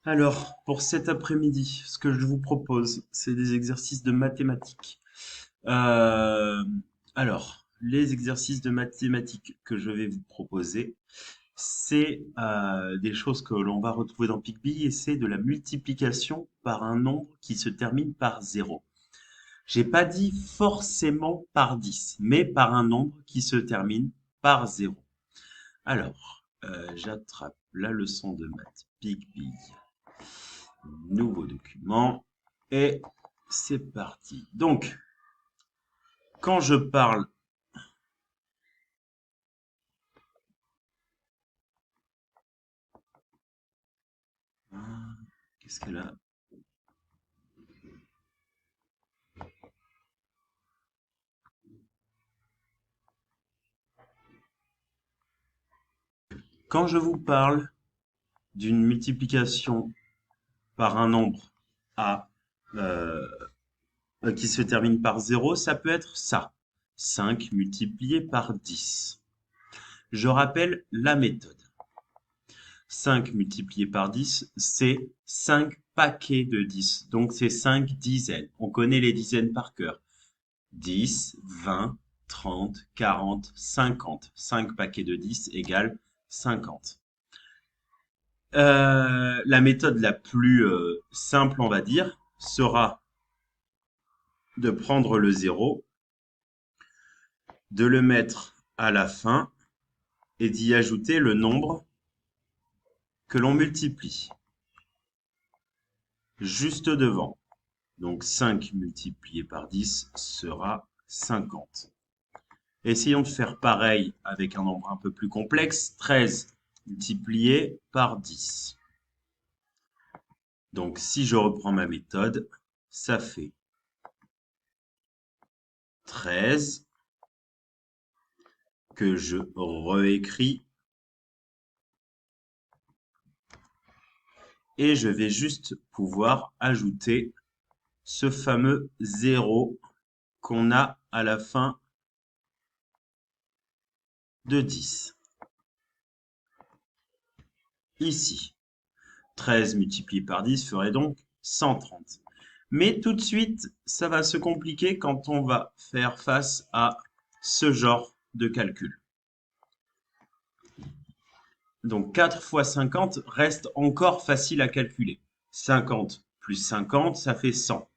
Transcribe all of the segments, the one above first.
Alors, pour cet après-midi, ce que je vous propose, c'est des exercices de mathématiques. Euh, alors, les exercices de mathématiques que je vais vous proposer, c'est des choses que l'on va retrouver dans PicBee et c'est de la multiplication par un nombre qui se termine par zéro. J'ai pas dit forcément par 10, mais par un nombre qui se termine par zéro. Alors, j'attrape la leçon de maths PicBee. Nouveau document. Et c'est parti. Donc, quand je parle... Qu'est-ce qu'elle a? Quand je vous parle d'une multiplication par un nombre à euh, qui se termine par zéro, ça peut être ça. 5 multiplié par 10. Je rappelle la méthode. 5 multiplié par 10, c'est 5 paquets de 10. Donc c'est 5 dizaines. On connaît les dizaines par cœur. 10, 20, 30, 40, 50. 5 paquets de 10 égale 50. La méthode la plus simple, on va dire, sera de prendre le zéro, de le mettre à la fin et d'y ajouter le nombre que l'on multiplie juste devant. Donc 5 multiplié par 10 sera 50. Essayons de faire pareil avec un nombre un peu plus complexe. 13 multiplié par 10. Donc si je reprends ma méthode, ça fait 13 que je réécris et je vais juste pouvoir ajouter ce fameux 0 qu'on a à la fin de 10. Ici, 13 multiplié par 10 ferait donc 130. Mais tout de suite, ça va se compliquer quand on va faire face à ce genre de calcul. Donc 4 fois 50 reste encore facile à calculer. 50 plus 50, ça fait 100.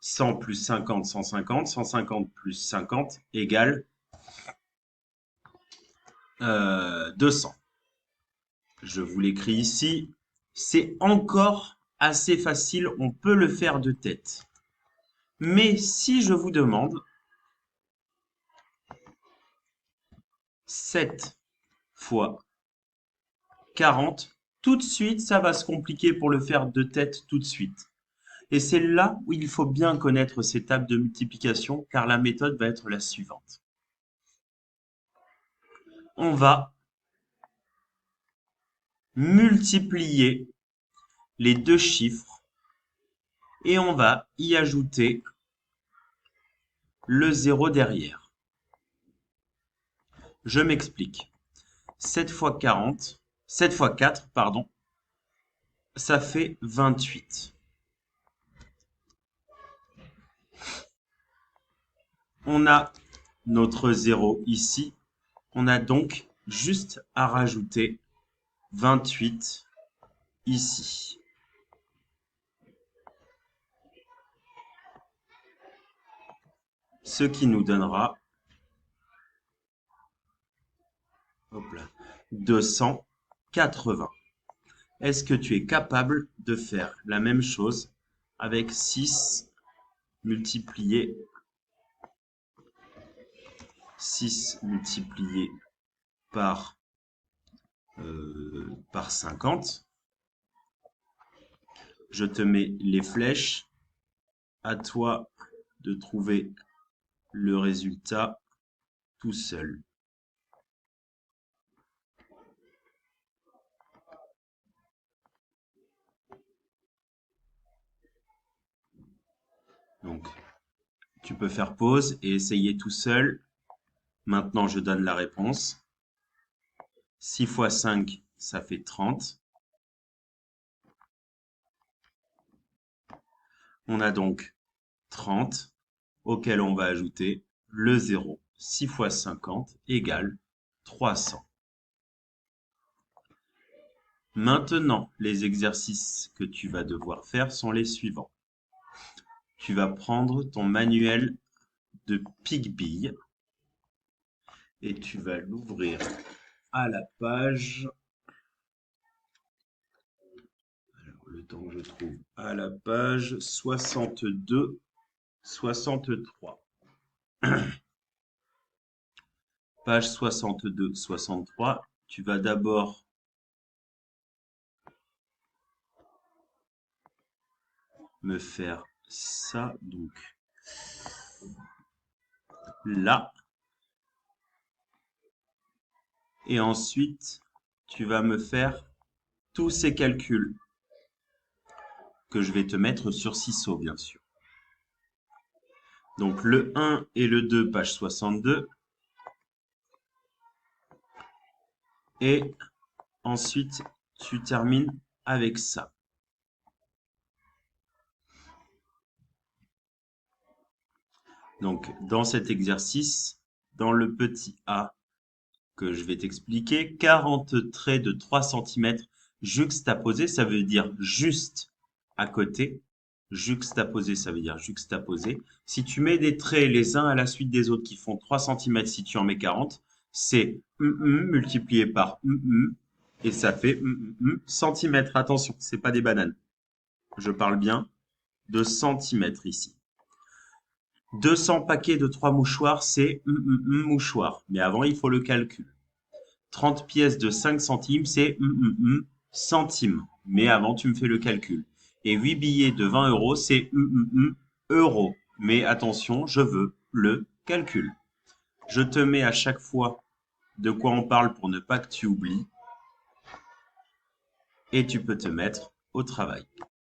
100 plus 50, 150. 150 plus 50 égale 200. Je vous l'écris ici. C'est encore assez facile, on peut le faire de tête. Mais si je vous demande 7 fois 40, tout de suite, ça va se compliquer pour le faire de tête tout de suite. Et c'est là où il faut bien connaître ces tables de multiplication, car la méthode va être la suivante. On va multiplier les deux chiffres et on va y ajouter le zéro derrière. Je m'explique. 7 fois 40, 7 fois 4, pardon, ça fait 28. On a notre 0 ici. On a donc juste à rajouter 28 ici. Ce qui nous donnera hop là, 280. Est-ce que tu es capable de faire la même chose avec 6 multiplié 6 multiplié par, par 50? Je te mets les flèches. À toi de trouver le résultat tout seul. Donc, tu peux faire pause et essayer tout seul. Maintenant, je donne la réponse. 6 fois 5, ça fait 30. On a donc 30 auquel on va ajouter le 0. 6 fois 50 égale 300. Maintenant, les exercices que tu vas devoir faire sont les suivants. Tu vas prendre ton manuel de Pigbille et tu vas l'ouvrir à la page, alors le temps que je trouve, à la page 62, 63. Page 62, 63, tu vas d'abord me faire ça, donc là, et ensuite tu vas me faire tous ces calculs que je vais te mettre sur ciseaux, bien sûr. Donc le 1 et le 2, page 62, et ensuite tu termines avec ça. Donc dans cet exercice, dans le petit a que je vais t'expliquer, 40 traits de 3 cm juxtaposés, ça veut dire juste à côté. Juxtaposé, ça veut dire juxtaposé. Si tu mets des traits les uns à la suite des autres qui font 3 cm, si tu en mets 40, c'est multiplié par et ça fait centimètres. Attention, c'est pas des bananes. Je parle bien de centimètres ici. 200 paquets de 3 mouchoirs, c'est mouchoir. Mais avant, il faut le calcul. 30 pièces de 5 centimes, c'est centimes. Mais avant, tu me fais le calcul. Et 8 billets de 20 euros, c'est euros. Mais attention, je veux le calcul. Je te mets à chaque fois de quoi on parle pour ne pas que tu oublies. Et tu peux te mettre au travail.